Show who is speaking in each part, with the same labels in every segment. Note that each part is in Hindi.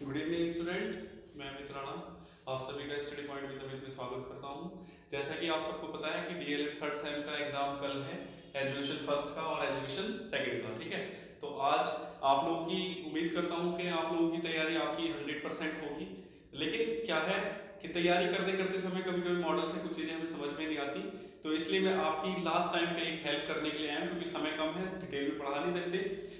Speaker 1: गुड इवनिंग स्टूडेंट, मैं अमित राणा आप सभी का स्टडी पॉइंट विद अमित में स्वागत करता हूं। जैसा कि आप सबको पता है कि डीएलएड थर्ड सेम का एग्जाम कल है, एजुकेशन फर्स्ट का और एजुकेशन सेकंड का। ठीक है, तो आज आप लोगों की उम्मीद करता हूं कि आप लोगों की तैयारी आपकी 100% होगी। लेकिन क्या है कि तैयारी करते करते समय कभी कभी मॉडल से कुछ चीज़ें हमें समझ में नहीं आती, तो इसलिए मैं आपकी लास्ट टाइम पे एक हेल्प करने के लिए आया हूं, क्योंकि समय कम है, डिटेल में पढ़ा नहीं सकते।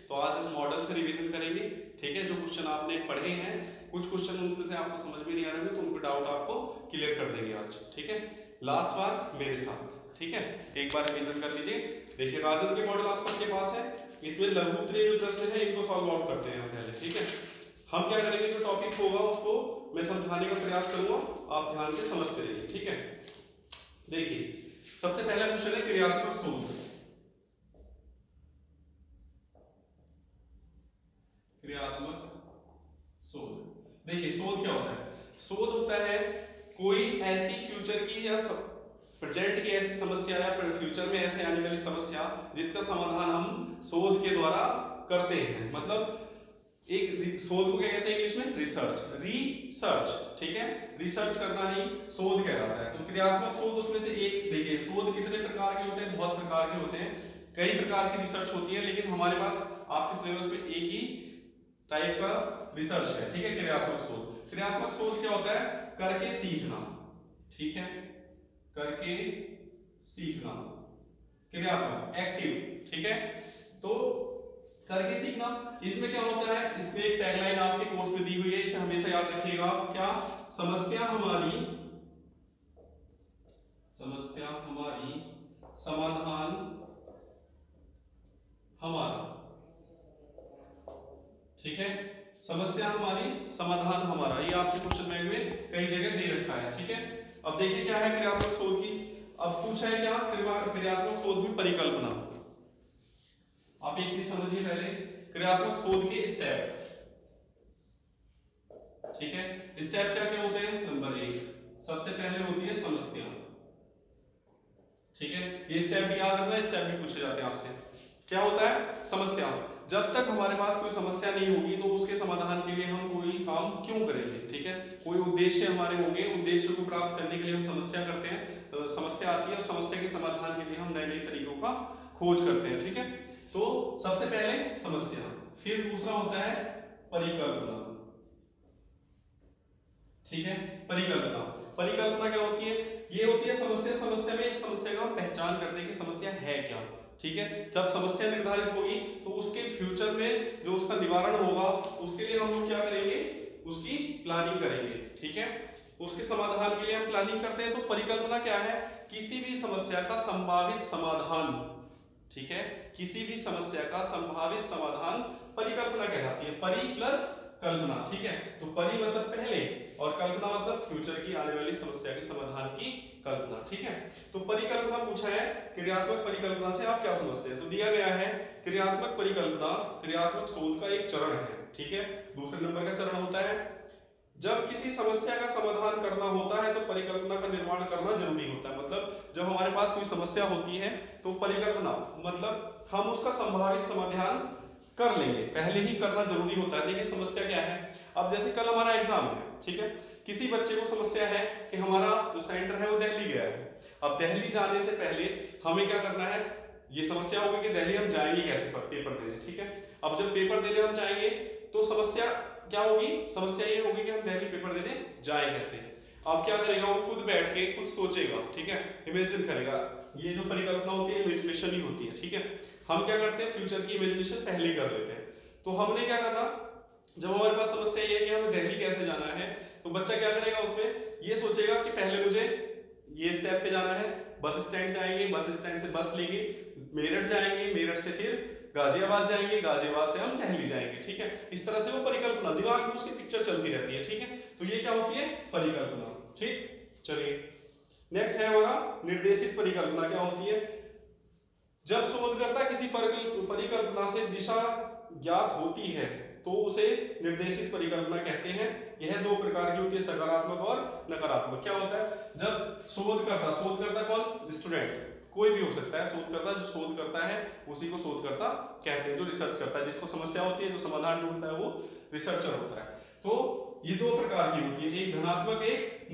Speaker 1: तो आज हम मॉडल से रिवीजन करेंगे। ठीक है, जो क्वेश्चन आपने पढ़े हैं, कुछ क्वेश्चन उनमें से आपको समझ में नहीं आ रहे होंगे, तो उनको डाउट आपको क्लियर कर देंगे आज। ठीक है, लास्ट बार मेरे साथ। ठीक है, एक बार रिवीजन कर लीजिए। देखिए, राजन के मॉडल आप सबके पास है। इसमें लघुत्तरीय जो प्रश्न है इनको सॉल्व आउट करते हैं हम पहले। ठीक है, हम क्या करेंगे, जो टॉपिक होगा उसको मैं समझाने का प्रयास करूंगा, आप ध्यान से समझते रहिए। ठीक है, देखिए सबसे पहला क्वेश्चन है क्रियात्मक शोध। क्रियात्मक शोध। देखिए शोध क्या होता है? शोध होता है कोई ऐसी फ्यूचर की या प्रेजेंट की ऐसी समस्या या फ्यूचर में ऐसे आने वाली समस्या जिसका समाधान हम शोध के द्वारा करते हैं। मतलब एक शोध को क्या कहते हैं इंग्लिश में? रिसर्च। रिसर्च, ठीक है, रिसर्च करना ही शोध कहलाता है। तो क्रियात्मक शोध उसमें से एक। देखिए शोध कितने प्रकार के होते हैं? बहुत प्रकार के होते हैं, कई प्रकार की रिसर्च होती है, लेकिन हमारे पास आपके सिलेबस में एक ही टाइप का रिसर्च है। ठीक है, क्रियात्मक शोध। क्रियात्मक शोध क्या होता है? करके सीखना। ठीक है, करके सीखना, क्रियात्मक, एक्टिव। ठीक है, तो करके सीखना, इसमें क्या होता है? इसमें एक टैगलाइन आपके कोर्स में दी हुई है, इसे हमेशा याद रखिएगा। क्या? समस्या हमारी समाधान हमारा। ठीक है, समस्या हमारी समाधान हमारा, ये आपके क्वेश्चन बैंक में कई जगह दे रखा है। ठीक है, अब देखिए क्या है क्रियात्मक शोध की। अब पूछा है क्या? क्रियात्मक शोध में परिकल्पना। आप एक चीज समझिए पहले, क्रियात्मक शोध के स्टेप। ठीक है, स्टेप क्या क्या होते हैं? नंबर 1, सबसे पहले होती है समस्या। ठीक है, ये स्टेप भी याद रखना, स्टेप भी पूछे जाते हैं आपसे। क्या होता है? समस्या। जब तक हमारे पास कोई समस्या नहीं होगी तो उसके समाधान के लिए हम कोई काम क्यों करेंगे? ठीक है, कोई उद्देश्य हमारे होंगे, उद्देश्य को प्राप्त करने के लिए हम समस्या करते हैं। तो समस्या आती है और समस्या के समाधान के लिए हम नए नए तरीकों का खोज करते हैं। ठीक है, तो सबसे पहले समस्या, फिर दूसरा होता है परिकल्पना। ठीक है, परिकल्पना। परिकल्पना क्या होती है? ये होती है समस्या। समस्या में एक समस्या का हम पहचान करते हैं कि समस्या है क्या। ठीक है, जब समस्या निर्धारित होगी तो उसके फ्यूचर में जो उसका निवारण होगा उसके लिए हम लोग क्या करेंगे? उसकी प्लानिंग करेंगे। ठीक है, उसके समाधान के लिए हम प्लानिंग करते हैं। तो परिकल्पना क्या है? किसी भी समस्या का संभावित समाधान। ठीक है, किसी भी समस्या का संभावित समाधान परिकल्पना कहलाती है। परि प्लस कल्पना। ठीक है, तो परि मतलब पहले और कल्पना मतलब फ्यूचर की आने वाली समस्या के समाधान की कल्पना। ठीक है, तो परिकल्पना पूछा है, क्रियात्मक परिकल्पना से आप क्या समझते हैं? तो दिया गया है क्रियात्मक परिकल्पना क्रियात्मक शोध का एक चरण है। ठीक है, दूसरे नंबर का चरण होता है जब किसी समस्या का समाधान करना होता है तो परिकल्पना का निर्माण करना जरूरी होता है। मतलब जब हमारे पास कोई समस्या होती है तो परिकल्पना मतलब हम उसका संभावित समाधान कर लेंगे, पहले ही करना जरूरी होता है। देखिए समस्या क्या है, अब जैसे कल हमारा एग्जाम है। ठीक है, किसी बच्चे को समस्या है कि हमारा जो सेंटर है वो दिल्ली गया है। अब दिल्ली जाने से पहले हमें क्या करना है? ये समस्या होगी कि दिल्ली हम जाएंगे कैसे पेपर देने। ठीक है, अब जब पेपर देने हम जाएंगे तो समस्या क्या होगी? समस्या ये होगी कि हम दिल्ली पेपर देने जाए कैसे। अब क्या करेगा? वो खुद बैठ के खुद सोचेगा। ठीक है, इमेजिन करेगा। ये जो परिकल्पना होती है इमेजिनेशन ही होती है। ठीक है, हम क्या करते हैं? फ्यूचर की इमेजिनेशन पहले कर लेते हैं। तो हमने क्या करना, जब हमारे पास समस्या ये है कि हमें दिल्ली कैसे जाना है, तो बच्चा क्या करेगा? उसमें ये सोचेगा कि पहले मुझे ये स्टेप पे जाना है, बस स्टैंड जाएंगे, बस स्टैंड से बस लेंगे, मेरठ जाएंगे, मेरठ से फिर गाजियाबाद जाएंगे, गाजियाबाद से हम दिल्ली जाएंगे। ठीक है, इस तरह से वो परिकल्पना दिमाग में उसकी पिक्चर चलती रहती है। ठीक है, तो ये क्या होती है? परिकल्पना। ठीक, चलिए नेक्स्ट है हमारा निर्देशित परिकल्पना। क्या होती है? जब शोधकर्ता किसी परिकल्पना से दिशा ज्ञात होती है तो उसे निर्देशित परिकल्पना कहते हैं। यह दो प्रकार की होती है, सकारात्मक और नकारात्मक। क्या होता है? जब शोधकर्ता, शोधकर्ता कौन? स्टूडेंट, कोई भी हो सकता है शोधकर्ता। जो शोध करता है उसी को शोधकर्ता कहते हैं। जो रिसर्च करता है, जिसको समस्या होती है, जो समाधान ढूंढता है, वो रिसर्चर होता है। तो ये दो प्रकार की होती है, एक धनात्मक एक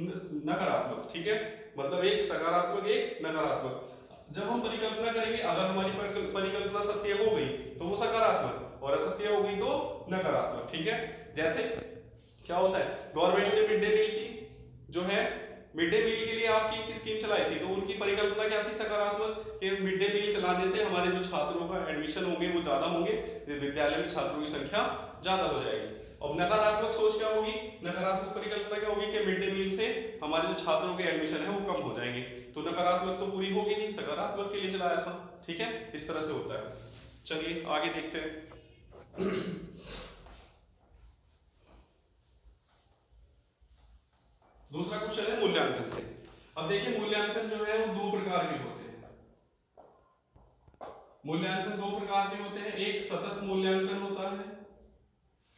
Speaker 1: नकारात्मक, ठीक है, मतलब एक सकारात्मक एक नकारात्मक। जब हम परिकल्पना करेंगे, अगर हमारी परिकल्पना सत्य हो गई तो वो सकारात्मक, और असत्य हो गई तो नकारात्मक, ठीक है। जैसे क्या होता है, गवर्नमेंट ने मिड डे मील की जो है, मिड डे मील के लिए आपकी एक स्कीम चलाई थी, तो उनकी परिकल्पना क्या थी, सकारात्मक, कि मिड डे मील चलाने से हमारे जो छात्रों का एडमिशन होंगे वो ज्यादा होंगे, विद्यालय में छात्रों की संख्या ज्यादा हो जाएगी। और नकारात्मक सोच क्या होगी, नकारात्मक परिकल्पना क्या होगी कि मिड डे मील से हमारे जो छात्रों के एडमिशन है वो कम हो जाएंगे, तो नकारात्मक तो पूरी होगी नहीं, सकारात्मक के लिए चलाया था, ठीक है, इस तरह से होता है। चलिए आगे देखते हैं। दूसरा क्वेश्चन है मूल्यांकन से। अब देखिए मूल्यांकन जो है वो दो प्रकार के होते हैं। मूल्यांकन दो प्रकार के होते हैं, एक सतत मूल्यांकन होता है,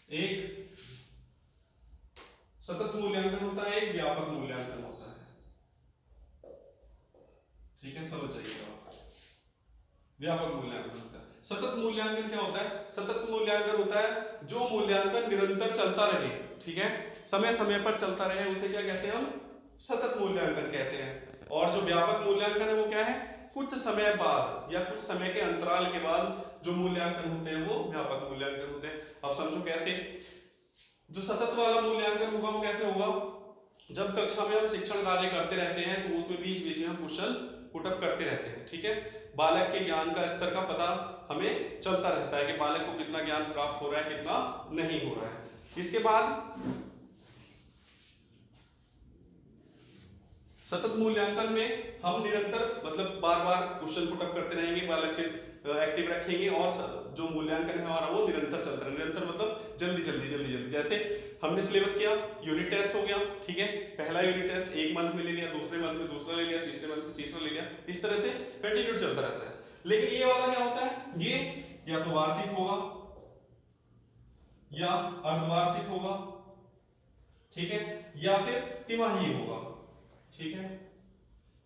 Speaker 1: एक सतत मूल्यांकन होता है, एक व्यापक मूल्यांकन होता है, ठीक है, समझ जाइएगा। व्यापक मूल्यांकन होता है, सतत मूल्यांकन क्या होता है, सतत मूल्यांकन होता है जो मूल्यांकन निरंतर चलता रहे, ठीक है, समय समय पर चलता रहे, उसे क्या कहते हैं, हम सतत मूल्यांकन कहते हैं। और जो व्यापक मूल्यांकन है वो क्या है, कुछ समय बाद या कुछ समय के अंतराल के बाद जो मूल्यांकन होते हैं वो व्यापक मूल्यांकन होते हैं। अब समझो कैसे, जो सतत वाला मूल्यांकन होगा वो कैसे होगा, जब कक्षा में हम शिक्षण कार्य करते रहते हैं तो उसमें बीच बीच में हम क्वेश्चन पुटअप करते रहते हैं, ठीक है, बालक के ज्ञान का स्तर का पता हमें चलता रहता है कि बालक को कितना ज्ञान प्राप्त हो रहा है कितना नहीं हो रहा है। इसके बाद सतत मूल्यांकन में हम निरंतर मतलब बार बार क्वेश्चन पुटअप करते रहेंगे, बालक के एक्टिव रखेंगे, और जो मूल्यांकन है हमारा वो निरंतर चलता रहे, निरंतर मतलब जल्दी जल्दी जल्दी जल्दी। जैसे हमने सिलेबस किया, यूनिट टेस्ट हो गया, ठीक है, पहला यूनिट टेस्ट एक मंथ में ले लिया, दूसरे मंथ में दूसरा ले लिया, तीसरे मंथ में तीसरा ले लिया, इस तरह से कंटिन्यू चलता रहता है। लेकिन ये वाला क्या होता है, ये या तो वार्षिक होगा या अर्धवार्षिक होगा, ठीक है, या फिर तिमाही होगा, ठीक है,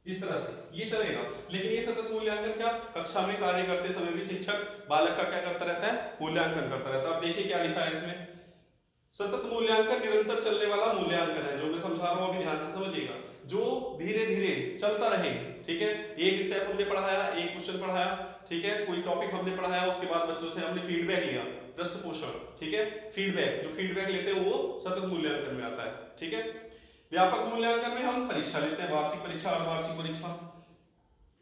Speaker 1: इस तरह से ये चलेगा। लेकिन ये सतत मूल्यांकन क्या, कक्षा में कार्य करते समय भी शिक्षक बालक का क्या करता रहता है, मूल्यांकन करता रहता है। अब देखिए क्या लिखा है इसमें, सतत मूल्यांकन निरंतर चलने वाला मूल्यांकन है, जो मैं समझा रहा हूं अभी ध्यान से समझिएगा, जो धीरे धीरे चलता रहे, ठीक है, एक स्टेप हमने पढ़ाया, एक क्वेश्चन पढ़ाया, ठीक है, कोई टॉपिक हमने पढ़ाया, उसके बाद बच्चों से हमने फीडबैक लिया, प्रश्न पोषण, ठीक है, फीडबैक, जो फीडबैक लेते हैं वो सतत मूल्यांकन में आता है, ठीक है। व्यापक मूल्यांकन में हम परीक्षा लेते हैं, वार्षिक परीक्षा, अर्धवार्षिक परीक्षा।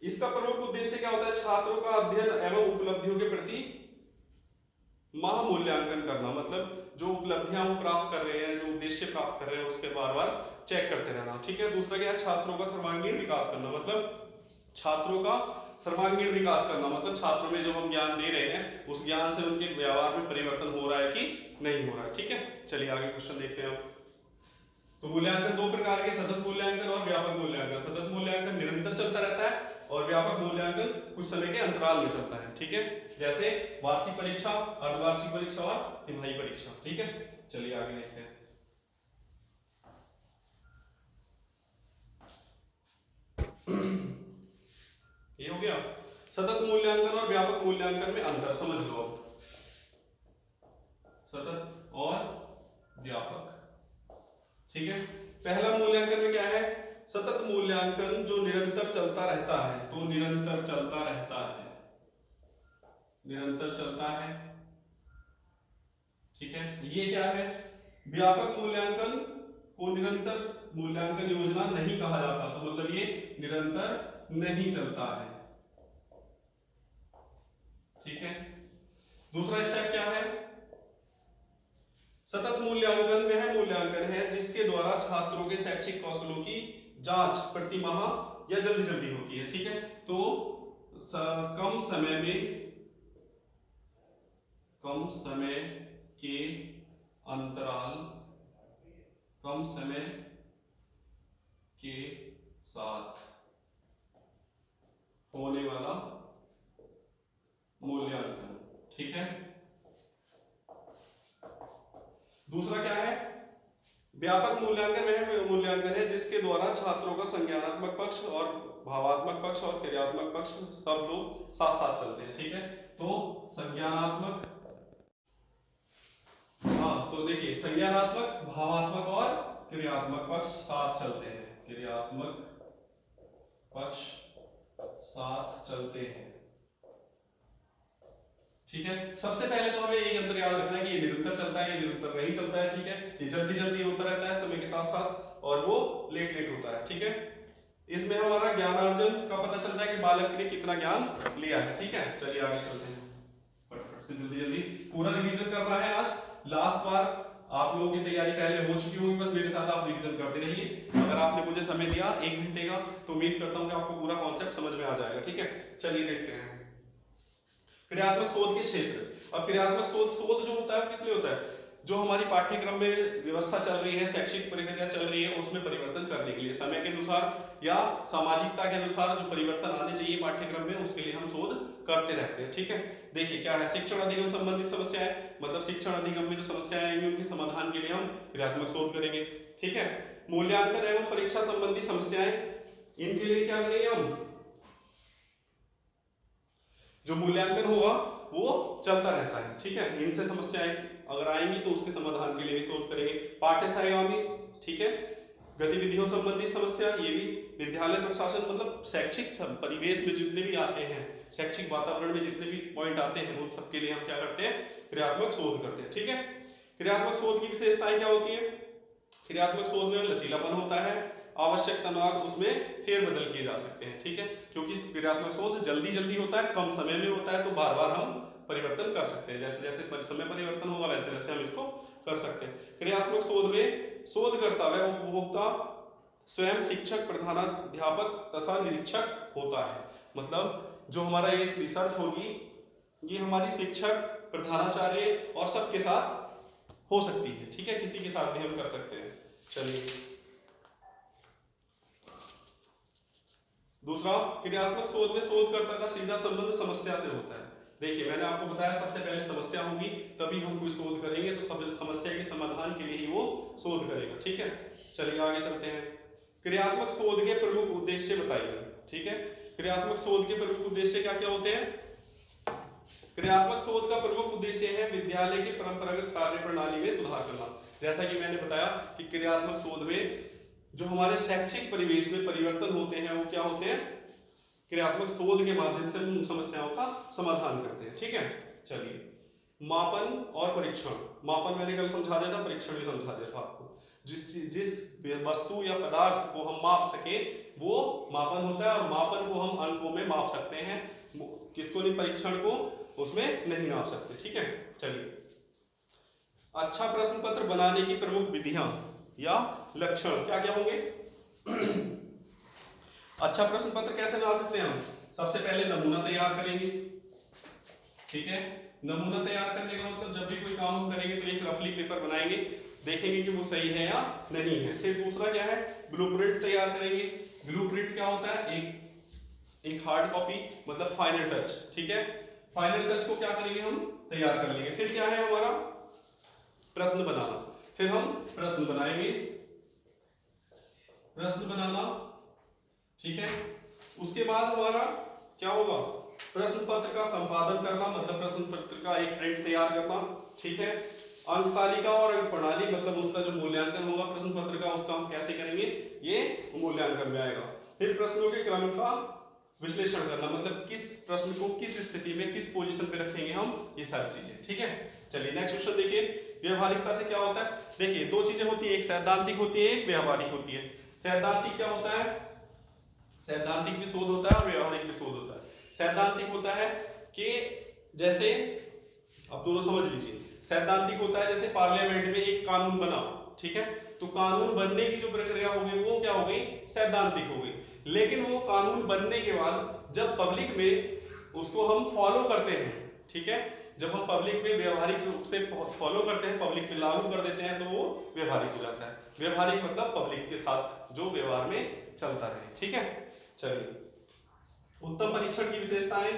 Speaker 1: इसका प्रमुख उद्देश्य क्या होता है, छात्रों का अध्ययन एवं उपलब्धियों के प्रति महा मूल्यांकन करना, मतलब जो उपलब्धियां वो प्राप्त कर रहे हैं, जो उद्देश्य प्राप्त कर रहे हैं उसके बार बार चेक करते रहना, ठीक है। दूसरा क्या है, छात्रों का सर्वांगीण विकास करना, मतलब छात्रों का सर्वांगीण विकास करना, मतलब छात्रों में जो हम ज्ञान दे रहे हैं उस ज्ञान से उनके व्यवहार में परिवर्तन हो रहा है कि नहीं हो रहा है, ठीक है। चलिए आगे क्वेश्चन देखते हैं। तो मूल्यांकन दो प्रकार के, सतत मूल्यांकन और व्यापक मूल्यांकन। सतत मूल्यांकन निरंतर चलता रहता है और व्यापक मूल्यांकन कुछ समय के अंतराल में चलता है, ठीक है, जैसे वार्षिक परीक्षा, अर्धवार्षिक परीक्षा और तिमाही परीक्षा, ठीक है। चलिए आगे देखते हैं। ये हो गया सतत मूल्यांकन और व्यापक मूल्यांकन में अंतर, समझ लो आप, सतत और व्यापक, ठीक है। पहला मूल्यांकन में क्या है, सतत मूल्यांकन जो निरंतर चलता रहता है, तो निरंतर चलता रहता है, निरंतर चलता है, ठीक है। ये क्या है, व्यापक मूल्यांकन को निरंतर मूल्यांकन योजना नहीं कहा जाता, तो मतलब ये निरंतर नहीं चलता है, ठीक है। दूसरा स्टेप क्या है, सतत मूल्यांकन वह मूल्यांकन है जिसके द्वारा छात्रों के शैक्षिक कौशलों की जांच प्रति माह या जल्दी जल्दी होती है, ठीक है। तो कम समय में, कम समय के अंतराल, कम समय के साथ होने वाला मूल्यांकन, ठीक है। दूसरा क्या है, व्यापक मूल्यांकन वह मूल्यांकन है जिसके द्वारा छात्रों का संज्ञानात्मक पक्ष और भावात्मक पक्ष और क्रियात्मक पक्ष सब लोग साथ साथ चलते हैं, ठीक है। तो संज्ञानात्मक, हाँ, तो तो देखिए संज्ञानात्मक, भावात्मक और क्रियात्मक पक्ष साथ चलते हैं, क्रियात्मक पक्ष साथ चलते हैं। ठीक है, सबसे पहले तो हमें एक अंतर याद रखना है कि ये निरंतर चलता है, ये निरंतर नहीं चलता है। ठीक है, ये जल्दी जल्दी होता रहता है समय के साथ साथ और वो लेट लेट होता है। ठीक है, इसमें हमारा ज्ञानार्जन का पता चलता है कि बालक ने कितना ज्ञान लिया है। ठीक है, चलिए आगे चलते हैं, फटाफट से जल्दी जल्दी पूरा रिवीजन करना है आज। लास्ट बार आप लोगों की तैयारी पहले हो चुकी होगी, बस मेरे साथ आप रिवीजन करते रहिए। अगर आपने मुझे समय दिया 1 घंटे का तो उम्मीद करता हूं कि आपको पूरा कॉन्सेप्ट समझ में आ जाएगा। ठीक है, चलिए देखते हैं क्रियात्मक शोध के क्षेत्र। अब क्रियात्मक शोध जो होता है किस लिए होता है, जो हमारी पाठ्यक्रम में व्यवस्था चल रही है, शैक्षिक प्रक्रिया चल रही है, उसमें परिवर्तन करने के लिए समय के अनुसार या सामाजिकता के अनुसार जो परिवर्तन आने चाहिए पाठ्यक्रम में, उसके लिए हम शोध करते रहते हैं। ठीक है, देखिए क्या है, शिक्षण अधिगम संबंधित समस्याएं, मतलब शिक्षण अधिगम में जो समस्याएं आएंगी उनके समाधान के लिए हम क्रियात्मक शोध करेंगे। ठीक है, मूल्यांकन एवं परीक्षा संबंधी समस्याएं, इनके लिए क्या करेंगे हम, जो मूल्यांकन होगा वो चलता रहता है। ठीक है, इनसे समस्याएं अगर आएंगी तो उसके समाधान के लिए भी शोध करेंगे। पाठ्य सहायगामी, ठीक है, गतिविधियों संबंधी समस्या, ये भी विद्यालय प्रशासन मतलब शैक्षिक परिवेश में जितने भी आते हैं, शैक्षिक वातावरण में जितने भी पॉइंट आते हैं, उन सबके लिए हम क्या करते हैं, क्रियात्मक शोध करते हैं। ठीक है, क्रियात्मक शोध की विशेषताएं क्या होती है, क्रियात्मक शोध में लचीलापन होता है, आवश्यकता अनुसार उसमें फेरबदल किए जा सकते हैं। ठीक है, क्योंकि क्रियात्मक शोध जल्दी जल्दी होता है, कम समय में होता है, तो बार बार हम परिवर्तन कर सकते हैं, जैसे जैसे समय परिवर्तन होगा वैसे वैसे हम इसको कर सकते हैं। क्रियात्मक शोध में शोधकर्ता व उपभोक्ता स्वयं शिक्षक, प्रधानाध्यापक तथा निरीक्षक होता है। मतलब जो हमारा ये रिसर्च होगी ये हमारी शिक्षक, प्रधानाचार्य और सबके साथ हो सकती है। ठीक है, किसी के साथ भी हम कर सकते हैं। चलिए दूसरा, क्रियात्मक शोध में शोधकर्ता का सीधा संबंध समस्या से होता है। देखिए मैंने आपको बताया सबसे पहले समस्या होगी तभी हम कोई शोध करेंगे, तो सब समस्या के समाधान के लिए ही वो शोध करेगा। ठीक है, चलिए आगे चलते हैं। क्रियात्मक शोध के प्रमुख उद्देश्य बताइए। ठीक है, क्रियात्मक शोध के प्रमुख उद्देश्य क्या क्या होते हैं, क्रियात्मक शोध का प्रमुख उद्देश्य है विद्यालय की परंपरागत कार्य प्रणाली में सुधार करना। जैसा कि मैंने बताया कि क्रियात्मक शोध में जो हमारे शैक्षिक परिवेश में परिवर्तन होते हैं वो क्या होते हैं, क्रियात्मक शोध के माध्यम से उन समस्याओं का समाधान करते हैं। ठीक है, चलिए मापन और परीक्षण। मापन मैंने कल समझा दिया था, परीक्षण भी समझा दिया था आपको। जिस वस्तु या पदार्थ को हम माप सके वो मापन होता है, और मापन को हम अंकों में माप सकते हैं, किसको नहीं, परीक्षण को उसमें नहीं माप सकते। ठीक है, चलिए अच्छा प्रश्न पत्र बनाने की प्रमुख विधियां या लक्षण क्या क्या होंगे। अच्छा प्रश्न पत्र कैसे बना सकते हैं हम, सबसे पहले नमूना तैयार करेंगे। ठीक है, नमूना तैयार करने का मतलब जब भी कोई काम हम करेंगे तो एक रफली पेपर बनाएंगे, देखेंगे कि वो सही है या नहीं है। फिर दूसरा क्या है, ब्लूप्रिंट तैयार करेंगे। ब्लूप्रिंट क्या होता है, एक हार्ड कॉपी मतलब फाइनल टच। ठीक है, फाइनल टच को क्या करेंगे हम तैयार कर लेंगे। फिर क्या है हमारा प्रश्न बनाना, फिर हम प्रश्न बनाएंगे, प्रश्न बनाना। ठीक है, उसके बाद हमारा क्या होगा, प्रश्न पत्र का संपादन करना, मतलब प्रश्न पत्र का एक प्रिंट तैयार करना। ठीक है, अंक तालिका और अंक प्रणाली, मतलब उसका जो मूल्यांकन होगा प्रश्न पत्र का उसका हम कैसे करेंगे, ये मूल्यांकन में आएगा। फिर प्रश्नों के क्रम का विश्लेषण करना, मतलब किस प्रश्न को किस स्थिति में किस पोजीशन पे रखेंगे हम, ये सारी चीजें। ठीक है, चलिए नेक्स्ट क्वेश्चन देखिए, व्यवहारिकता से क्या होता है। देखिए दो चीजें होती है, एक सैद्धांतिक होती है, एक व्यवहारिक होती है। सैद्धांतिक क्या होता है, सैद्धांतिक भी शोध होता है और व्यवहारिक भी शोध होता है। सैद्धांतिक होता है कि जैसे अब दोनों समझ लीजिए, सैद्धांतिक होता है जैसे पार्लियामेंट में एक कानून बना, ठीक है, तो कानून बनने की जो प्रक्रिया हो गई वो क्या हो गई, सैद्धांतिक हो गई। लेकिन वो कानून बनने के बाद जब पब्लिक में उसको हम फॉलो करते हैं, ठीक है, जब हम पब्लिक में व्यवहारिक रूप से फॉलो करते हैं, पब्लिक में लागू कर देते हैं, तो वो व्यवहारिक हो जाता है। व्यवहारिक मतलब पब्लिक के साथ जो व्यवहार में चलता रहे। ठीक है, चलिए उत्तम परीक्षण की विशेषताएं।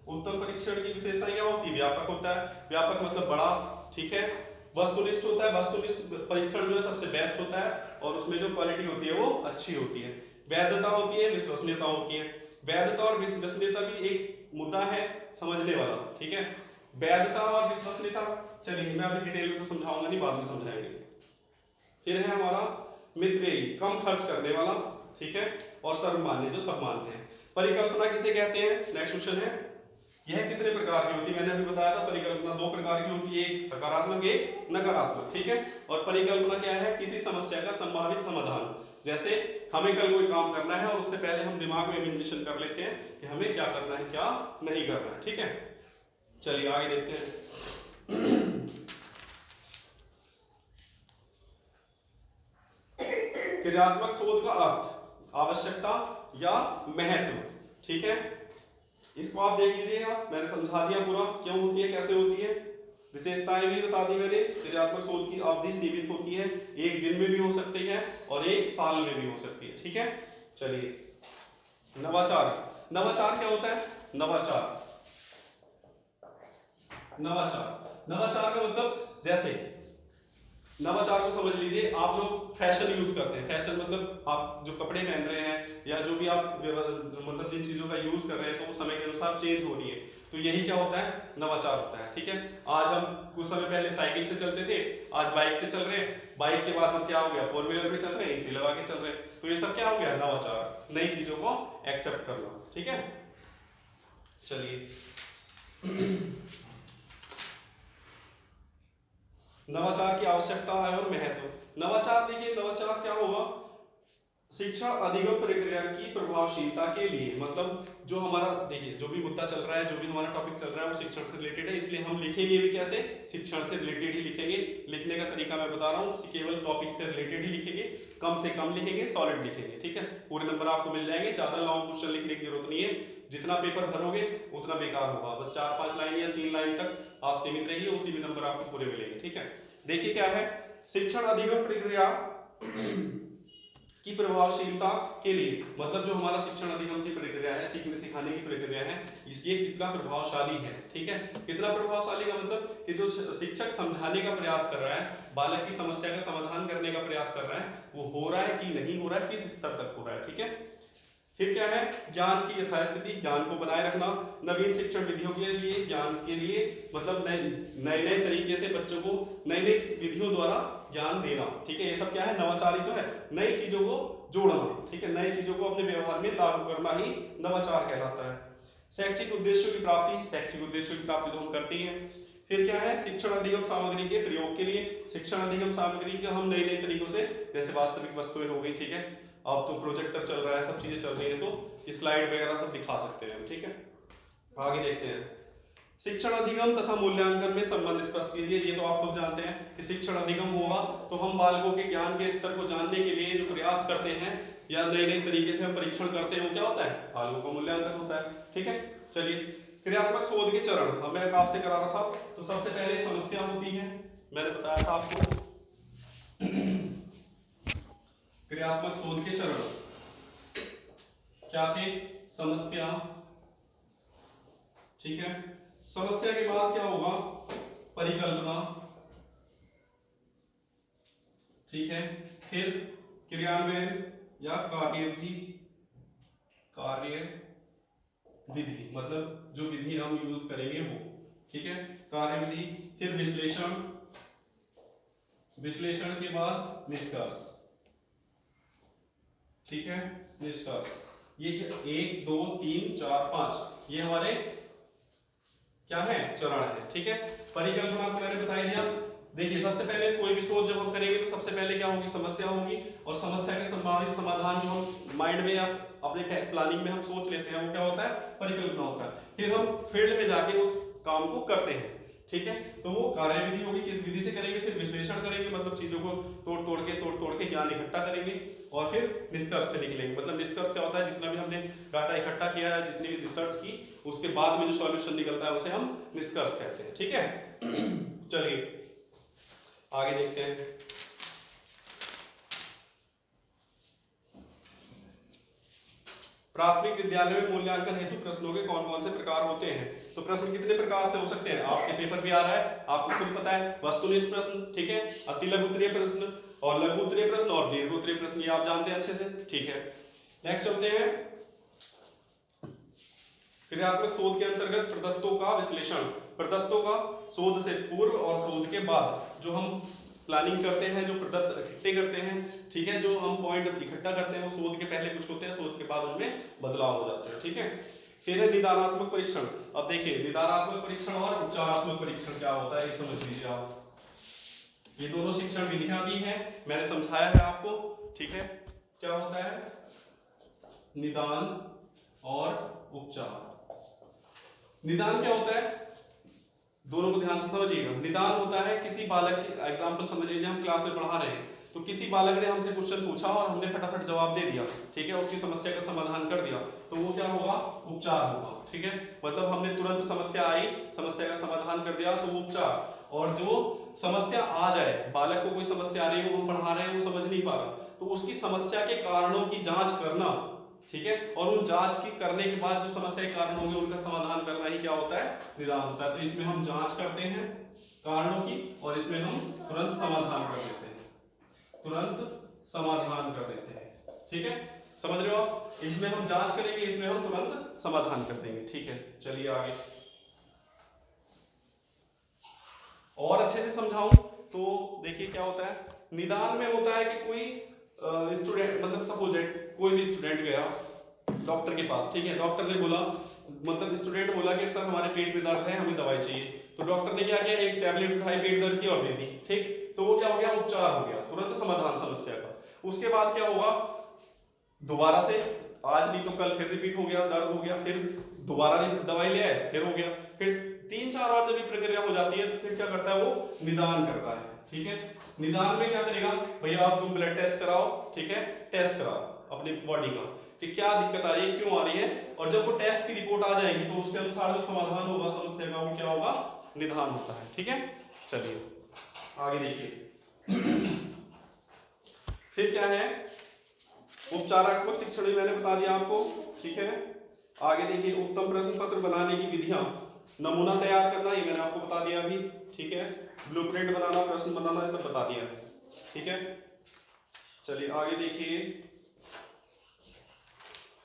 Speaker 1: उत्तम परीक्षण की विशेषताएं क्या होती है, व्यापक होता है, व्यापक मतलब बड़ा। ठीक है, वस्तुनिष्ठ होता है, वस्तुनिष्ठ परीक्षण जो है सबसे बेस्ट होता है और उसमें जो क्वालिटी होती है वो अच्छी होती है। वैधता होती है, विश्वसनीयता होती है। वैधता और विश्वसनीयता भी एक मुद्दा है समझने वाला। ठीक है, वैधता और विश्वसनीयता चलिए मैं अभी डिटेल में तो समझाऊंगा नहीं, बाद में समझाएंगे। फिर है हमारा मितव्ययी, कम खर्च करने वाला, ठीक है, और सर्वमान्य, जो सब मानते हैं। परिकल्पना किसे कहते हैं? नेक्स्ट क्वेश्चन है, यह कितने प्रकार की होती है? मैंने अभी बताया था परिकल्पना दो प्रकार की होती है, एक सकारात्मक एक नकारात्मक, ठीक है। और परिकल्पना क्या है? किसी समस्या का संभावित समाधान। जैसे हमें कल कोई काम करना है और उससे पहले हम दिमाग में इमेजिनेशन कर लेते हैं कि हमें क्या करना है क्या नहीं करना है, ठीक है। चलिए आगे देखते हैं। क्रियात्मक शोध का अर्थ, आवश्यकता या महत्व, ठीक है। इसको आप देख लीजिएगा, मैंने समझा दिया पूरा क्यों होती है कैसे होती है, विशेषताएं भी बता दी मैंने। क्रियात्मक शोध की अवधि सीमित होती है, एक दिन में भी हो सकती है और एक साल में भी हो सकती है, ठीक है। चलिए नवाचार, नवाचार क्या होता है? नवाचार, नवाचार का मतलब, जैसे नवाचार को समझ लीजिए, आप लोग फैशन यूज करते हैं, फैशन मतलब आप जो कपड़े पहन रहे हैं या जो भी आप मतलब जिन चीजों का यूज कर रहे हैं तो वो समय के अनुसार चेंज हो रही है, तो यही क्या होता है? नवाचार होता है, ठीक है। आज हम कुछ समय पहले साइकिल से चलते थे, आज बाइक से चल रहे हैं, बाइक के बाद हम क्या हो गया? 4 व्हीलर पे चल रहे हैं, एसी लगा के चल रहे हैं, तो ये सब क्या हो गया? नवाचार, नई चीजों को एक्सेप्ट करना, ठीक है। चलिए नवाचार की आवश्यकता है और महत्व। नवाचार, देखिए नवाचार क्या होगा? शिक्षा अधिगम प्रक्रिया की प्रभावशीलता के लिए, मतलब जो हमारा, देखिए जो भी मुद्दा चल रहा है, जो भी हमारा टॉपिक चल रहा है वो शिक्षण से रिलेटेड है, इसलिए हम लिखेंगे भी कैसे? शिक्षण से रिलेटेड ही लिखेंगे। लिखने का तरीका मैं बता रहा हूँ, केवल टॉपिक से रिलेटेड ही लिखेंगे, कम से कम लिखेंगे, सॉलिड लिखेंगे, ठीक है। पूरे नंबर आपको मिल जाएंगे, ज्यादा लॉन्ग क्वेश्चन लिखने की जरूरत नहीं है, जितना पेपर भरोगे उतना बेकार होगा, बस 4-5 लाइन या 3 लाइन तक आप सीमित रहिए, उसी में नंबर आपको पूरे मिलेंगे, ठीक है। देखिए क्या है, शिक्षण अधिगम प्रक्रिया की प्रभावशीलता के लिए, मतलब जो हमारा शिक्षण अधिगम की प्रक्रिया है, सीखने सिखाने की प्रक्रिया है, इसलिए कितना प्रभावशाली है, ठीक है। कितना प्रभावशाली का मतलब कि जो शिक्षक समझाने का प्रयास कर रहा है, बालक की समस्या का समाधान करने का प्रयास कर रहा है, वो हो रहा है कि नहीं हो रहा है, किस स्तर तक हो रहा है, ठीक है। फिर क्या है? ज्ञान की यथास्थिति, ज्ञान को बनाए रखना। नवीन शिक्षण विधियों के लिए, ज्ञान के लिए, मतलब नए नए तरीके से बच्चों को नई नई विधियों द्वारा ज्ञान देना, ठीक है। ये सब क्या है? नवाचार ही तो है, नई चीजों को जोड़ना, ठीक है, नई चीजों को अपने व्यवहार में लागू करना ही नवाचार कहलाता है। शैक्षिक उद्देश्यों की प्राप्ति, शैक्षिक उद्देश्यों की प्राप्ति तो हम करते ही हैं। फिर क्या है? शिक्षण अधिगम सामग्री के प्रयोग के लिए, शिक्षण अधिगम सामग्री के हम नए नए तरीकों से, जैसे वास्तविक वस्तुएं हो गई, ठीक है, अब तो प्रोजेक्टर चल रहा है, सब चीजें चल रही है, तो स्लाइड वगैरह सब दिखा सकते हैं, ठीक है। आगे देखते हैं, शिक्षण अधिगम तथा मूल्यांकन में संबंध स्पष्ट कीजिए। ये तो आप खुद जानते हैं कि शिक्षण अधिगम होगा तो हम बालकों के ज्ञान के स्तर को जानने के लिए जो प्रयास करते हैं या नए नए तरीके से हम परीक्षण करते हैं, वो क्या होता है? बालकों का मूल्यांकन होता है, ठीक है। चलिए क्रियात्मक शोध के चरण, अब मैं आपसे करा रहा था, तो सबसे पहले समस्या होती है, मैंने बताया था आपको। क्रियात्मक शोध के चरण क्या थे? समस्या, ठीक है। समस्या के बाद क्या होगा? परिकल्पना, ठीक है। फिर क्रियान्वयन या कार्यविधि, मतलब जो विधि हम यूज करेंगे वो, ठीक है, कार्यविधि। फिर विश्लेषण, विश्लेषण के बाद निष्कर्ष, ठीक है, निष्कर्ष। ये 1 2 3 4 5 ये हमारे क्या है? चरण है, ठीक है। परिकल्पना को मैंने बता दिया। देखिए सबसे पहले कोई भी शोध जब हम करेंगे तो सबसे पहले क्या होगी? समस्या होगी, और समस्या के संभावित समाधान जो हम माइंड में या अपने प्लानिंग में हम सोच लेते हैं वो क्या होता है? परिकल्पना होता है। फिर हम फील्ड में जाके उस काम को करते हैं, ठीक है, तो वो कार्यविधि होगी, किस विधि से करेंगे। फिर विश्लेषण करेंगे, मतलब चीजों को तोड़ तोड़ के ज्ञान इकट्ठा करेंगे, और फिर निष्कर्ष पे निकलेंगे। मतलब निष्कर्ष क्या होता है? जितना भी हमने डाटा इकट्ठा किया है, जितनी भी रिसर्च की, उसके बाद में जो सॉल्यूशन निकलता है उसे हम निष्कर्ष कहते हैं, ठीक है। चलिए आगे देखते हैं। प्राथमिक विद्यालय में मूल्यांकन हेतु प्रश्नों के कौन कौन से प्रकार होते हैं? तो प्रश्न कितने प्रकार से हो सकते हैं? आपके पेपर भी आ रहा है, आपको खुद पता है। वस्तुनिष्ठ प्रश्न, ठीक है, अति लघु उत्तरीय प्रश्न और लघु उत्तरीय प्रश्न और दीर्घ उत्तरीय प्रश्न, ये आप जानते हैं अच्छे से, ठीक है। नेक्स्ट चलते हैं, क्रियात्मक शोध के अंतर्गत प्रदत्तों का विश्लेषण। प्रदत्तों का शोध से पूर्व और शोध के बाद जो हम प्लानिंग करते हैं, जो प्रदत्त इकट्ठे करते हैं, ठीक है, जो हम पॉइंट इकट्ठा करते हैं वो शोध के पहले कुछ होते हैं, शोध के बाद उनमें बदलाव हो जाते हैं, ठीक है। फिर है निदानात्मक परीक्षण। अब देखिए निदानात्मक परीक्षण और उपचारात्मक परीक्षण क्या होता है ये समझ लीजिए आप। ये दोनों शिक्षण विधियां भी हैं, मैंने समझाया है आपको, ठीक है। क्या होता है निदान और उपचार। निदान क्या होता है, दोनों को ध्यान से समझिएगा। निदान होता है किसी बालक के, एग्जांपल समझ लीजिए हम क्लास में पढ़ा रहे हैं, तो किसी बालक ने हमसे क्वेश्चन पूछा और हमने फटाफट जवाब दे दिया, ठीक है, उसकी समस्या का समाधान कर दिया, तो वो क्या होगा, उपचार होगा, ठीक है। मतलब हमने तुरंत समस्या आई, समस्या का समाधान कर दिया, तो वो उपचार। और जो समस्या आ जाए, बालक को कोई समस्या आ रही है, वो हम पढ़ा रहे हैं, वो समझ नहीं पा रहा, तो उसकी समस्या के कारणों की जांच करना, ठीक है, और उन जांच की करने के बाद जो समस्या के कारण होंगे उनका समाधान करना ही क्या होता है, निदान होता है। तो इसमें हम जांच करते हैं कारणों की और इसमें हम तुरंत समाधान कर देते हैं, तुरंत समाधान कर देते हैं, ठीक है, समझ रहे हो आप। इसमें हम जांच करेंगे, इसमें हम तुरंत समाधान कर देंगे, ठीक है। चलिए आगे और अच्छे से समझाऊं तो देखिए क्या होता है, निदान में होता है कि कोई स्टूडेंट, मतलब सपोज कोई भी स्टूडेंट गया डॉक्टर के पास, ठीक है, डॉक्टर ने बोला, मतलब स्टूडेंट बोला कि सर हमारे पेट में दर्द है, हमें दवाई चाहिए, तो डॉक्टर ने क्या किया, एक टैबलेट उठाई पेट दर्द की और दे दी, ठीक, तो वो क्या हो गया, उपचार हो गया, तुरंत समाधान समस्या का। उसके बाद क्या होगा, दोबारा से आज नहीं तो कल फिर रिपीट हो गया, दर्द हो गया, फिर दोबारा दवाई ले आए, फिर हो गया, फिर 3-4 बार जब ये प्रक्रिया हो जाती है तो फिर क्या करता है वो, निदान करता है, ठीक है। निदान में क्या करेगा, भैया आप 2 ब्लड टेस्ट कराओ, ठीक है, टेस्ट कराओ अपनी बॉडी का कि क्या दिक्कत आ रही है, क्यों आ रही है, और जब वो टेस्ट की रिपोर्ट आ जाएगी तो उसके अनुसार जो समाधान होगा समस्या का वो क्या होगा, निदान होता है, ठीक है। चलिए आगे देखिए फिर क्या है, उपचारात्मक शिक्षण भी मैंने बता दिया आपको, ठीक है। आगे देखिए उत्तम प्रश्न पत्र बनाने की विधियां, नमूना तैयार करना ये मैंने आपको बता दिया अभी, ठीक है, ब्लूप्रिंट बनाना, प्रश्न बनाना, ये सब बता दिया है, ठीक है। चलिए आगे देखिए,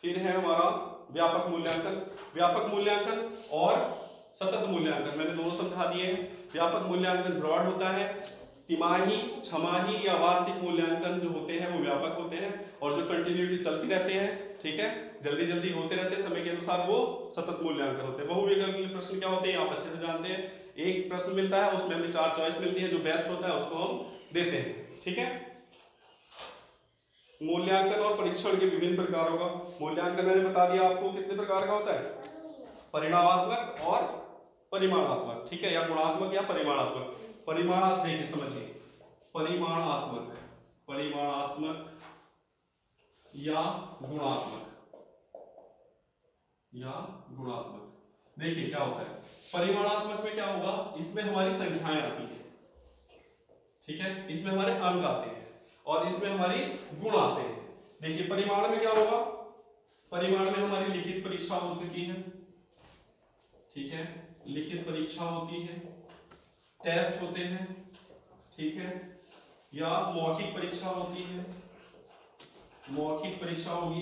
Speaker 1: फिर है हमारा व्यापक मूल्यांकन। व्यापक मूल्यांकन और सतत मूल्यांकन मैंने दोनों समझा दिए हैं। व्यापक मूल्यांकन ब्रॉड होता है, तिमाही, छमाही या वार्षिक मूल्यांकन जो होते हैं वो व्यापक होते हैं, और जो कंटिन्यूटी चलती रहते हैं, ठीक है, जल्दी जल्दी होते रहते हैं समय के अनुसार, वो सतत मूल्यांकन होते हैं। बहुविकल्पीय प्रश्न क्या होते हैं आप अच्छे से जानते हैं, एक प्रश्न मिलता है उसमें हमें 4 चॉइस मिलती है, जो बेस्ट होता है उसको हम देते हैं, ठीक है। मूल्यांकन और परीक्षण के विभिन्न प्रकारों का, मूल्यांकन मैंने बता दिया आपको कितने प्रकार का होता है, परिणामात्मक और परिमाणात्मक, ठीक है, या गुणात्मक या परिमाणात्मक। परिमाणात्मक देखिए समझिए, परिमाणात्मक, परिमाणात्मक या गुणात्मक, या गुणात्मक। देखिए क्या होता है, परिमाणात्मक में क्या होगा, इसमें हमारी संख्याएं आती है, ठीक है, इसमें हमारे अंक आते हैं और इसमें हमारी गुण आते हैं। देखिए परिमाण में क्या होगा, परिमाण में हमारी लिखित परीक्षा होती है, ठीक है, लिखित परीक्षा होती है, टेस्ट होते हैं, ठीक है, या मौखिक परीक्षा होती है, मौखिक परीक्षा होगी,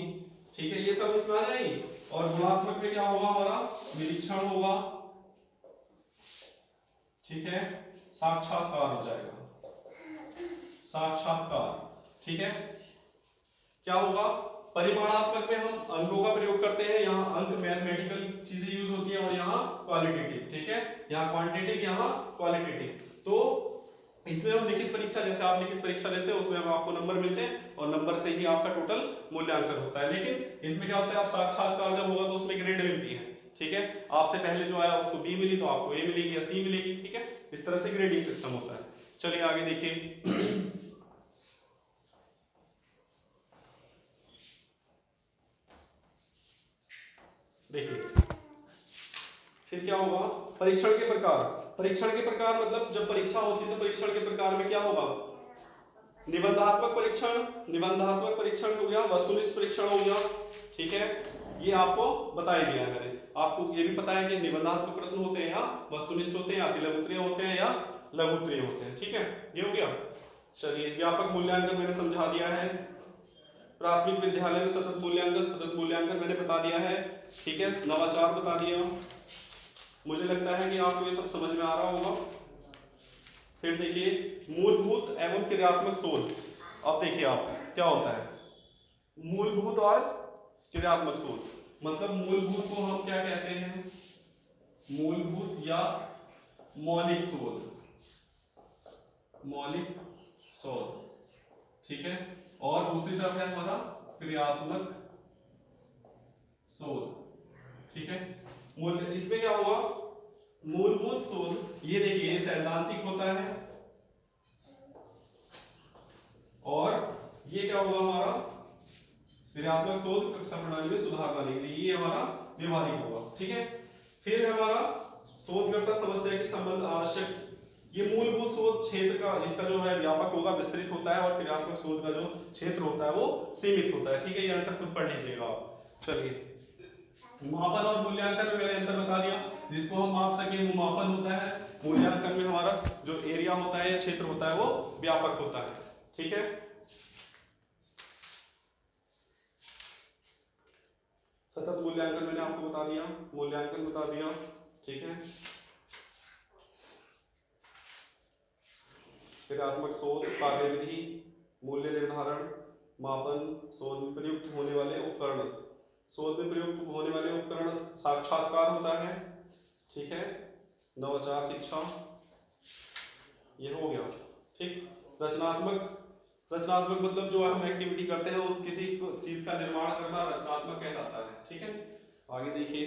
Speaker 1: ठीक है, ये सब इसमें आ जाएगी। और गुणात्मक में क्या होगा, हमारा निरीक्षण होगा, ठीक है, साक्षात्कार हो जाएगा, साक्षात्कार, ठीक है। क्या होगा, परिमाणात्मक में हम अंकों का प्रयोग करते हैं, यहाँ अंक मैथमेटिकल चीजें यूज होती है, और यहाँ क्वालिटेटिव, ठीक है, यहाँ क्वांटिटेटिव, यहाँ क्वालिटेटिव। तो इसमें हम लिखित परीक्षा, जैसे आप लिखित परीक्षा लेते हैं उसमें आपको नंबर मिलते हैं और नंबर से ही आपका टोटल मूल्यांकन होता है। लेकिन इसमें क्या होता है, आप साक्षात्कार जब होगा तो उसमें ग्रेड मिलती है, ठीक है, आपसे पहले जो आया उसको बी मिली तो आपको ए मिलेगी या सी मिलेगी, ठीक है, इस तरह से ग्रेडिंग सिस्टम होता है। चलिए आगे देखिए देखिए फिर क्या होगा, परीक्षण के प्रकार। परीक्षण के प्रकार मतलब जब परीक्षा होती है तो परीक्षण के प्रकार में क्या होगा, निबंधात्मक परीक्षण, निबंधात्मक परीक्षण हो गया, वस्तुनिष्ठ परीक्षण हो गया, ठीक है, ये आपको बता ही दिया है मैंने। आपको ये भी पता है कि निबंधात्मक प्रश्न होते हैं या वस्तुनिष्ठ होते हैं, अतिलघुत्तरीय होते हैं या लघुत्तरीय होते हैं, ठीक है, ये हो गया। चलिए व्यापक मूल्यांकन मैंने समझा दिया है, प्राथमिक विद्यालय में सतत मूल्यांकन, सतत मूल्यांकन मैंने बता दिया है, ठीक है, नवाचार बता दिया, मुझे लगता है कि आपको ये सब समझ में आ रहा होगा। फिर देखिए मूलभूत एवं क्रियात्मक शोध। अब देखिए आप क्या होता है मूलभूत और क्रियात्मक शोध। मतलब मूलभूत को हम क्या कहते हैं, मूलभूत या मौलिक शोध, मौलिक शोध, ठीक है। और दूसरी तरफ है हमारा क्रियात्मक शोध, ठीक है। इसमें क्या हुआ, मूलभूत शोध ये देखिए सैद्धांतिक होता है, और ये क्या हुआ हमारा क्रियात्मक शोध कक्षा प्रणाली में सुधार लाने के लिए, ये हमारा व्यवहारिक होगा, ठीक है। फिर हमारा शोधकर्ता समस्या के संबंध आवश्यक, ये मूलभूत शोध क्षेत्र का इसका जो है व्यापक होगा, विस्तृत होता है, और क्रियात्मक शोध का जो क्षेत्र होता है वो सीमित होता है, ठीक है। ये अंतर खुद पढ़ लीजिएगा आप। चलिए मापन और मूल्यांकन में मैंने अंतर बता दिया, जिसको हम माप सके वो मापन होता है, मूल्यांकन में हमारा जो एरिया होता है या क्षेत्र होता है वो व्यापक होता है, ठीक है। सतत मूल्यांकन मैंने आपको बता दिया, मूल्यांकन बता दिया, ठीक है। क्रियात्मक शोध, कार्यविधि, मूल्य निर्धारण, मापन, शोध में प्रयुक्त होने वाले उपकरण, शोध में प्रयुक्त होने वाले उपकरण साक्षात्कार होता है, ठीक है। नवाचार शिक्षा ये हो गया, ठीक। रचनात्मक, रचनात्मक मतलब जो हम एक्टिविटी करते हैं वो किसी चीज का निर्माण करना रचनात्मक कहलाता है, ठीक है। आगे देखिए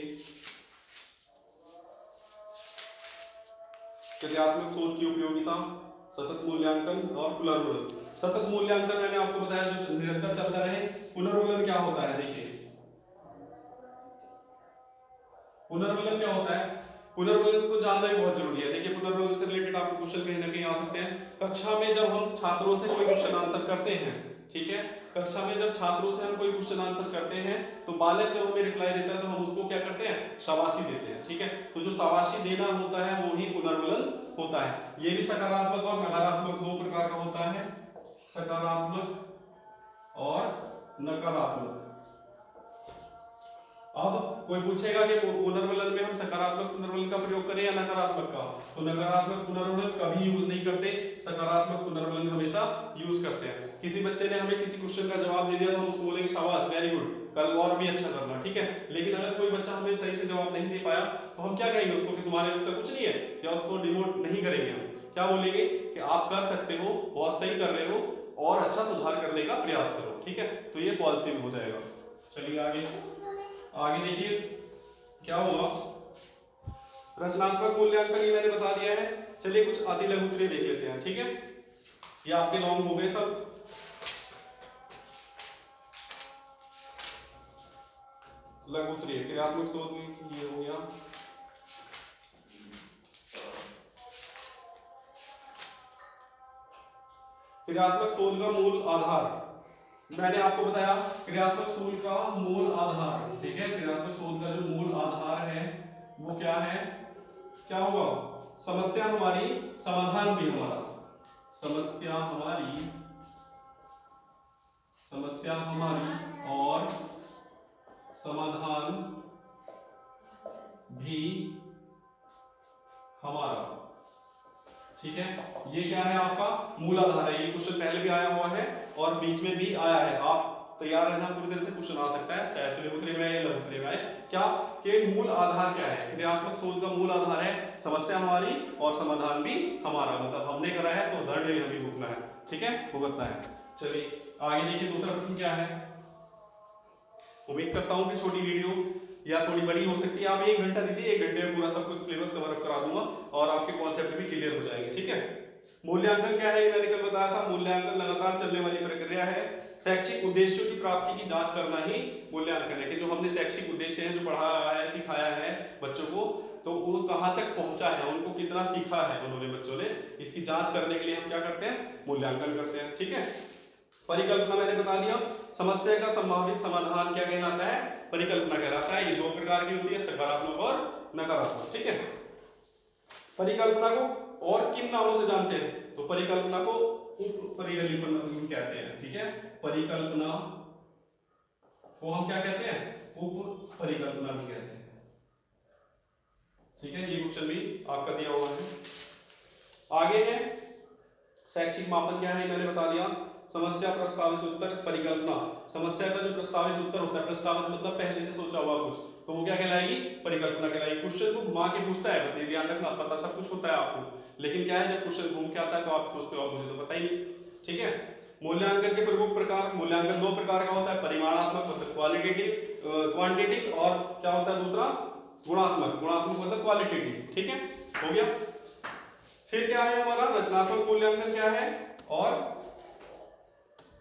Speaker 1: क्रियात्मक शोध की उपयोगिता, सतत मूल्यांकन और पुनर्वलन। सतत मूल्यांकन मैंने आपको बताया जो निरंतर चलता रहे। पुनर्वलन क्या होता है, देखिए पुनर्वलन क्या होता है, पुनर्वलन को जानना ही बहुत जरूरी है। देखिए पुनर्वलन से रिलेटेड आपको क्वेश्चन कहीं ना कहीं आ सकते हैं। कक्षा में जब हम छात्रों से कोई क्वेश्चन आंसर करते हैं, ठीक है, कक्षा में जब छात्रों से हम कोई क्वेश्चन आंसर करते हैं तो बालक जब हमें रिप्लाई देता है तो हम उसको क्या करते हैं, शाबाशी देते हैं, ठीक है। तो जो शाबाशी देना होता है वो ही पुनर्वलन होता है। ये भी सकारात्मक और नकारात्मक दो प्रकार का होता है, सकारात्मक और नकारात्मक। अब कोई पूछेगा कि पुनर्वलन में हम सकारात्मक पुनर्वलन का प्रयोग करें या नकारात्मक का, तो नकारात्मक पुनर्वलन कभी यूज नहीं करते, सकारात्मक पुनर्वलन हमेशा यूज करते हैं। किसी बच्चे ने हमें किसी क्वेश्चन का जवाब दे दिया तो हम उसको बोलेंगे शाबाश, वेरी गुड, कल और भी अच्छा करना, ठीक है। लेकिन अगर कोई बच्चा हमें सही से जवाब नहीं दे पाया तो हम क्या कहेंगे उसको कि तुम्हारे उसका कुछ नहीं है, या उसको डिमोट नहीं करेंगे, हम क्या बोलेंगे कि आप कर सकते हो, बहुत सही कर रहे हो, और अच्छा सुधार करने का प्रयास करो, ठीक है। तो ये पॉजिटिव हो जाएगा। चलिए आगे, आगे देखिए क्या हुआ, रचनात्मक मूल्यांकन ये मैंने बता दिया है। चलिए कुछ अति लघु उत्तरीय देख लेते हैं, ठीक है। ये आपके लॉन्ग हो गए सब। लघु उत्तरीय क्रियात्मक शोध में ये हो गया, क्रियात्मक शोध का मूल आधार मैंने आपको बताया, क्रियात्मक शोध का मूल आधार, ठीक है। क्रियात्मक शोध का जो मूल आधार है वो क्या है, क्या होगा, समस्या हमारी, समाधान भी हमारा, समस्या हमारी, समस्या हमारी और समाधान भी हमारा, ठीक है। ये क्या है आपका मूल आधार है। ये क्वेश्चन पहले भी आया हुआ है और बीच में भी आया है, आप तैयार रहना, पूरी तरह से क्वेश्चन आ सकता है, चाहे तो लघु उत्तरीय में आए या लघु उत्तरीय में आए। क्या कि मूल आधार क्या है, क्रियात्मक शोध का मूल आधार है समस्या हमारी और समाधान भी हमारा, मतलब हमने करा है तो दंड भी हमें भुगतना है, ठीक है, भुगतना है। चलिए आगे देखिए दूसरा प्रश्न क्या है। उम्मीद करता हूं कि छोटी वीडियो या थोड़ी बड़ी हो सकती है, आप 1 घंटा दीजिए, 1 घंटे में पूरा सब कुछ सिलेबस कवर अप करा दूंगा और आपके कॉन्सेप्ट भी क्लियर हो जाएंगे, ठीक है। मूल्यांकन क्या है, मैंने कल बताया था, मूल्यांकन लगातार चलने वाली प्रक्रिया है। शैक्षिक उद्देश्यों की प्राप्ति की जांच करना ही मूल्यांकन है, कि जो हमने शैक्षिक उद्देश्य है, जो पढ़ाया है, सिखाया है बच्चों को, तो वो कहां तक पहुंचा है, उनको कितना सीखा है उन्होंने, बच्चों ने, इसकी जांच करने के लिए हम क्या करते हैं, मूल्यांकन करते हैं, ठीक है। परिकल्पना मैंने बता दिया, समस्या का संभावित समाधान क्या कहलाता है, परिकल्पना कहलाता है। ये दो प्रकार की होती है, सकारात्मक और नकारात्मक, ठीक है। परिकल्पना को और किन नामों से जानते हैं, तो परिकल्पना को उप परिकल्पना कहते हैं, ठीक है। परिकल्पना को हम क्या कहते हैं, उप परिकल्पना भी कहते हैं, ठीक है, ये क्वेश्चन भी आपका दिया हुआ है। आगे है शैक्षिक मापन क्या है, मैंने बता दिया। समस्या, प्रस्तावित उत्तर, परिकल्पना। समस्या का जो प्रस्तावित उत्तर होता है, प्रस्तावित मतलब पहले से सोचा हुआ कुछ, तो वो क्या कहलाएगी, परिकल्पना कहलाएगी। क्वेश्चन को घुमा के पूछता है, बस ये ध्यान रखना, पता सब कुछ होता है आपको, लेकिन क्या है जब क्वेश्चन घूम के आता है तो आप सोचते हो मुझे तो पता ही नहीं। ठीक है, मूल्यांकन के प्रमुख प्रकार। मूल्यांकन दो प्रकार का होता है, परिमाणात्मक मतलब क्वालिटेटिव, क्वांटिटेटिव, और क्या होता है दूसरा, गुणात्मक। गुणात्मक मतलब क्वालिटेटिव। ठीक है, हो गया। फिर क्या है हमारा रचनात्मक मूल्यांकन क्या है, और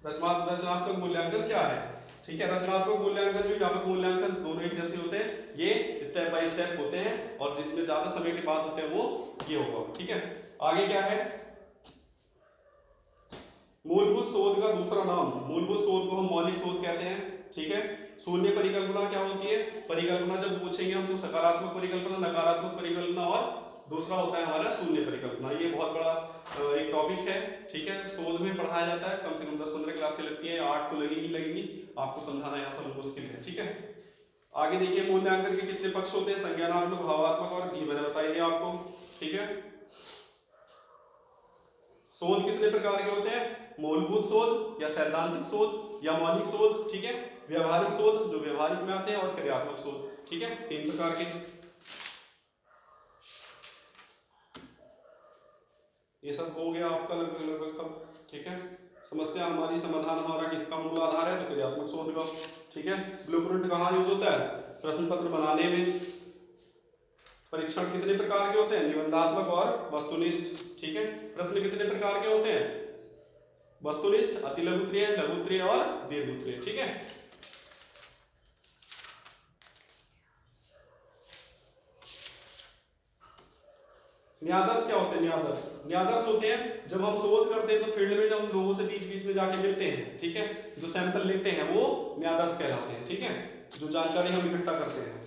Speaker 1: रचनात्मक मूल्यांकन क्या है। ठीक है, रचनात्मक मूल्यांकन जो व्यापक मूल्यांकन दोनों एक जैसे होते हैं, ये स्टेप बाय स्टेप होते हैं, और जिसमें ज्यादा समय के बाद होते हैं वो ये होगा। ठीक है, आगे क्या है, मूलभूत शोध का दूसरा नाम। मूलभूत शोध को हम मौलिक शोध कहते हैं। ठीक है, शून्य परिकल्पना क्या होती है, परिकल्पना जब पूछेंगे हम तो सकारात्मक परिकल्पना, नकारात्मक परिकल्पना, और दूसरा होता है हमारा शून्य परिकल्पना। ये बहुत बड़ा एक टॉपिक है। ठीक है, शोध में पढ़ाया जाता है, कम से कम 10-15 क्लासें लगती है, 8 तो लगेंगी, आपको समझाना यहाँ सब मुश्किल है। ठीक है, आगे देखिए मूल्यांकन के कितने पक्ष होते हैं, संज्ञानात्मक, भावात्मक, और ये मैंने बता दिया आपको। ठीक है, शोध कितने प्रकार के होते हैं, मूलभूत शोध या सैद्धांतिक शोध या मौलिक शोध। ठीक है, व्यवहारिक शोध जो व्यवहारिक में आते हैं, और क्रियात्मक शोध। ठीक है, 3 प्रकार के। ये सब हो गया आपका लगभग सब। ठीक है, समस्या हमारी, समाधान हमारा किसका मूल आधार है, तो क्रियात्मक शोध का। ठीक है, ब्लूप्रिंट कहाँ यूज होता है, प्रश्न पत्र बनाने में। परीक्षण कितने प्रकार के होते हैं, निबंधात्मक और वस्तुनिष्ठ। ठीक है, प्रश्न कितने प्रकार के होते हैं, वस्तुनिष्ठ, अतिलघुत्तरीय, लघुत्तरीय और दीर्घोत्तरीय। ठीक है, न्यायाधर्श क्या होते हैं, न्यायाधर्श होते हैं जब हम शोध करते हैं तो फील्ड में जब हम लोगों से बीच बीच में जाके मिलते हैं। ठीक है, जो सैंपल लेते हैं वो न्यायाधर्श कहलाते हैं। ठीक है, जो जानकारी हम इकट्ठा करते हैं।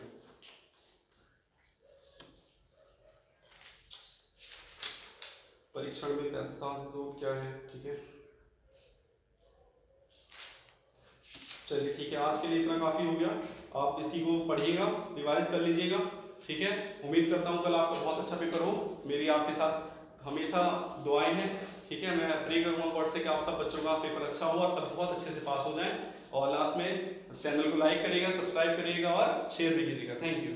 Speaker 1: परीक्षण में तथ्यात्मक शोध क्या है। ठीक है, चलिए ठीक है, आज के लिए इतना काफी हो गया। आप इसी को पढ़िएगा, रिवाइज कर लीजिएगा। ठीक है, उम्मीद करता हूँ कल आपका बहुत अच्छा पेपर हो। मेरी आपके साथ हमेशा दुआएं हैं। ठीक है, मैं प्रे करूँगा गॉड से कि आप सब बच्चों का पेपर अच्छा हो और सब बहुत अच्छे से पास हो जाएं। और लास्ट में चैनल को लाइक करिएगा, सब्सक्राइब करिएगा और शेयर भी कीजिएगा। Thank you.